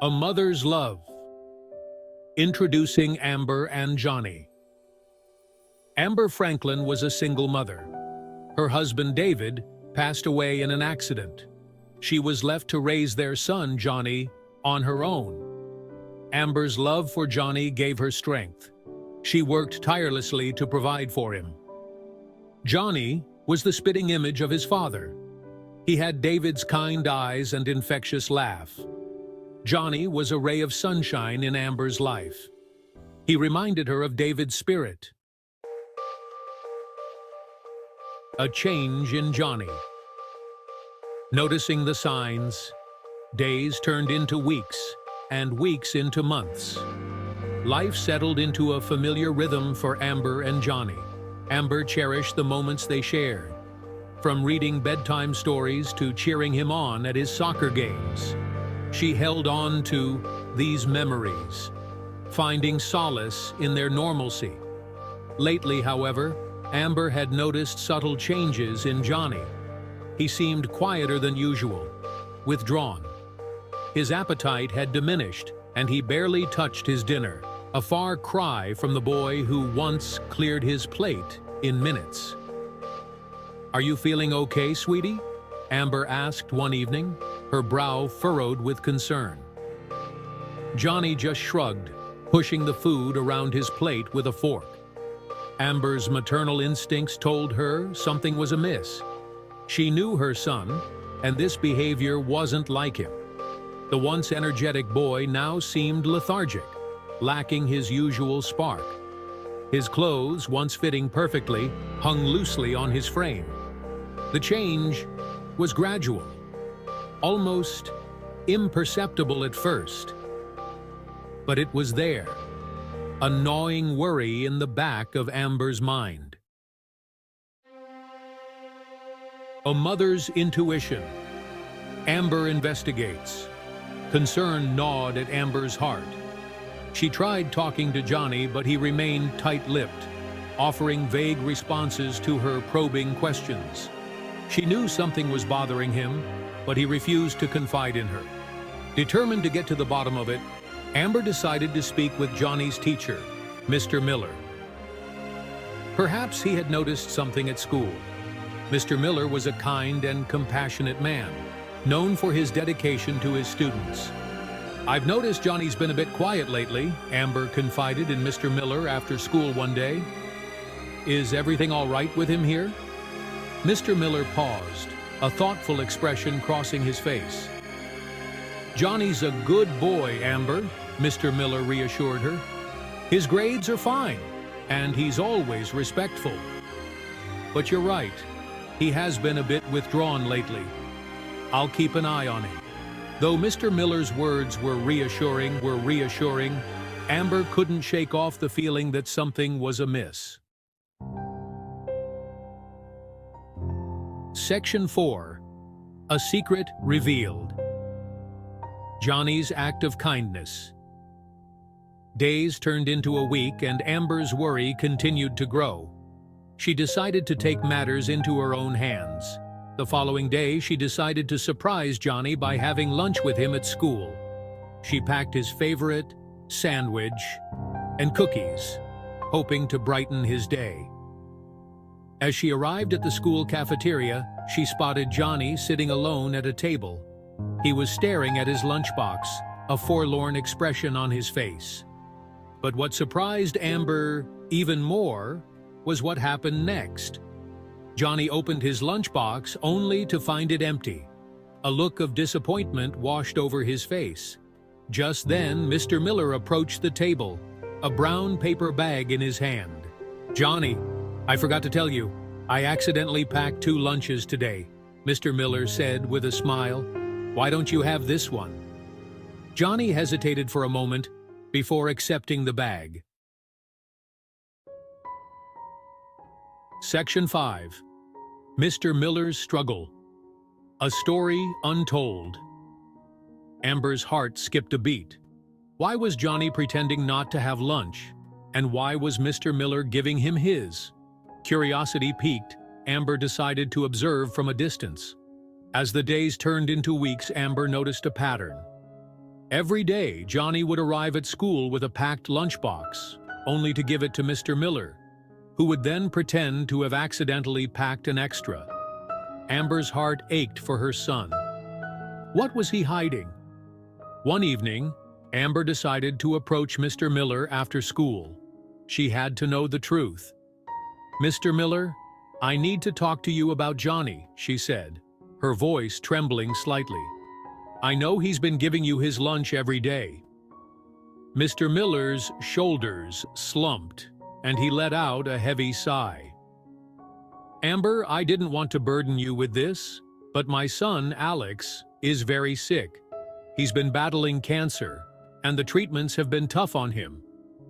A Mother's Love. Introducing Amber and Johnny. Amber Franklin was a single mother. Her husband, David, passed away in an accident. She was left to raise their son, Johnny, on her own. Amber's love for Johnny gave her strength. She worked tirelessly to provide for him. Johnny was the spitting image of his father. He had David's kind eyes and infectious laugh. Johnny was a ray of sunshine in Amber's life. He reminded her of David's spirit. A change in Johnny. Noticing the signs, days turned into weeks, and weeks into months. Life settled into a familiar rhythm for Amber and Johnny. Amber cherished the moments they shared, from reading bedtime stories to cheering him on at his soccer games. She held on to these memories, finding solace in their normalcy. Lately, however, Amber had noticed subtle changes in Johnny. He seemed quieter than usual, withdrawn. His appetite had diminished, and he barely touched his dinner, a far cry from the boy who once cleared his plate in minutes. "Are you feeling okay, sweetie?" Amber asked one evening, her brow furrowed with concern. Johnny just shrugged, pushing the food around his plate with a fork. Amber's maternal instincts told her something was amiss. She knew her son, and this behavior wasn't like him. The once energetic boy now seemed lethargic, lacking his usual spark. His clothes, once fitting perfectly, hung loosely on his frame. The change was gradual, almost imperceptible at first. But it was there, a gnawing worry in the back of Amber's mind. A mother's intuition. Amber investigates. Concern gnawed at Amber's heart. She tried talking to Johnny, but he remained tight-lipped, offering vague responses to her probing questions. She knew something was bothering him, but he refused to confide in her. Determined to get to the bottom of it, Amber decided to speak with Johnny's teacher, Mr. Miller. Perhaps he had noticed something at school. Mr. Miller was a kind and compassionate man, known for his dedication to his students. "I've noticed Johnny's been a bit quiet lately," Amber confided in Mr. Miller after school one day. "Is everything all right with him here?" Mr. Miller paused, a thoughtful expression crossing his face. "Johnny's a good boy, Amber," Mr. Miller reassured her. "His grades are fine, and he's always respectful. But you're right, he has been a bit withdrawn lately. I'll keep an eye on him." Though Mr. Miller's words were reassuring, Amber couldn't shake off the feeling that something was amiss. Section 4. A Secret Revealed. Johnny's act of kindness. Days turned into a week, and Amber's worry continued to grow. She decided to take matters into her own hands. The following day, she decided to surprise Johnny by having lunch with him at school. She packed his favorite sandwich and cookies, hoping to brighten his day. As she arrived at the school cafeteria, she spotted Johnny sitting alone at a table. He was staring at his lunchbox, a forlorn expression on his face. But what surprised Amber even more was what happened next. Johnny opened his lunchbox only to find it empty. A look of disappointment washed over his face. Just then, Mr. Miller approached the table, a brown paper bag in his hand. "Johnny, I forgot to tell you, I accidentally packed 2 lunches today," Mr. Miller said with a smile. "Why don't you have this one?" Johnny hesitated for a moment before accepting the bag. Section 5. Mr. Miller's Struggle. A Story Untold. Amber's heart skipped a beat. Why was Johnny pretending not to have lunch? And why was Mr. Miller giving him his? Curiosity piqued, Amber decided to observe from a distance. As the days turned into weeks, Amber noticed a pattern. Every day, Johnny would arrive at school with a packed lunchbox, only to give it to Mr. Miller, who would then pretend to have accidentally packed an extra. Amber's heart ached for her son. What was he hiding? One evening, Amber decided to approach Mr. Miller after school. She had to know the truth. "Mr. Miller, I need to talk to you about Johnny," she said, her voice trembling slightly. "I know he's been giving you his lunch every day." Mr. Miller's shoulders slumped, and he let out a heavy sigh. "Amber, I didn't want to burden you with this, but my son, Alex, is very sick. He's been battling cancer, and the treatments have been tough on him.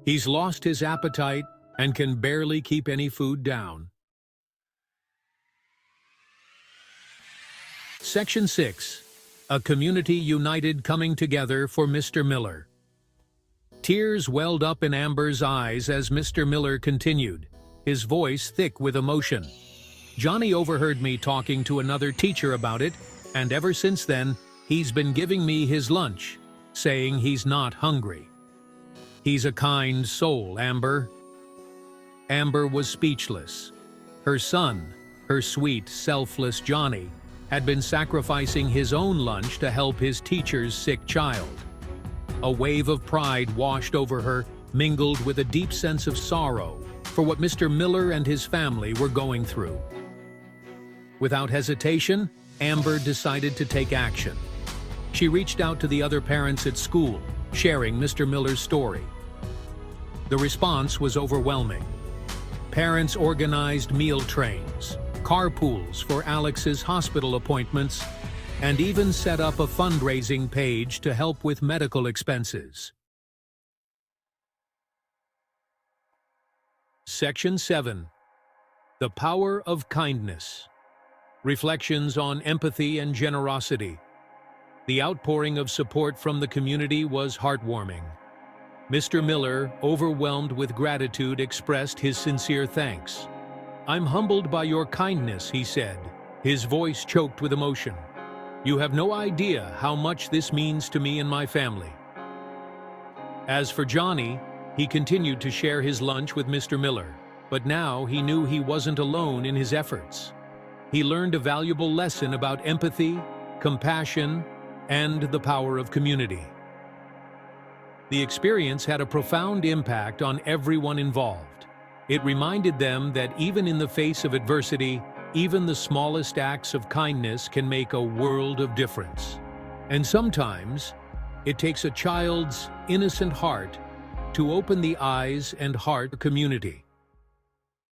He's lost his appetite and can barely keep any food down." Section 6. A community united coming together for Mr. Miller. Tears welled up in Amber's eyes as Mr. Miller continued, his voice thick with emotion. "Johnny overheard me talking to another teacher about it, and ever since then, he's been giving me his lunch, saying he's not hungry. He's a kind soul, Amber." Amber was speechless. Her son, her sweet, selfless Johnny, had been sacrificing his own lunch to help his teacher's sick child. A wave of pride washed over her, mingled with a deep sense of sorrow for what Mr. Miller and his family were going through. Without hesitation, Amber decided to take action. She reached out to the other parents at school, sharing Mr. Miller's story. The response was overwhelming. Parents organized meal trains, carpools for Alex's hospital appointments, and even set up a fundraising page to help with medical expenses. Section 7. The Power of Kindness. Reflections on empathy and generosity. The outpouring of support from the community was heartwarming. Mr. Miller, overwhelmed with gratitude, expressed his sincere thanks. "I'm humbled by your kindness," he said, his voice choked with emotion. "You have no idea how much this means to me and my family." As for Johnny, he continued to share his lunch with Mr. Miller, but now he knew he wasn't alone in his efforts. He learned a valuable lesson about empathy, compassion, and the power of community. The experience had a profound impact on everyone involved. It reminded them that even in the face of adversity, even the smallest acts of kindness can make a world of difference. And sometimes, it takes a child's innocent heart to open the eyes and heart of the community.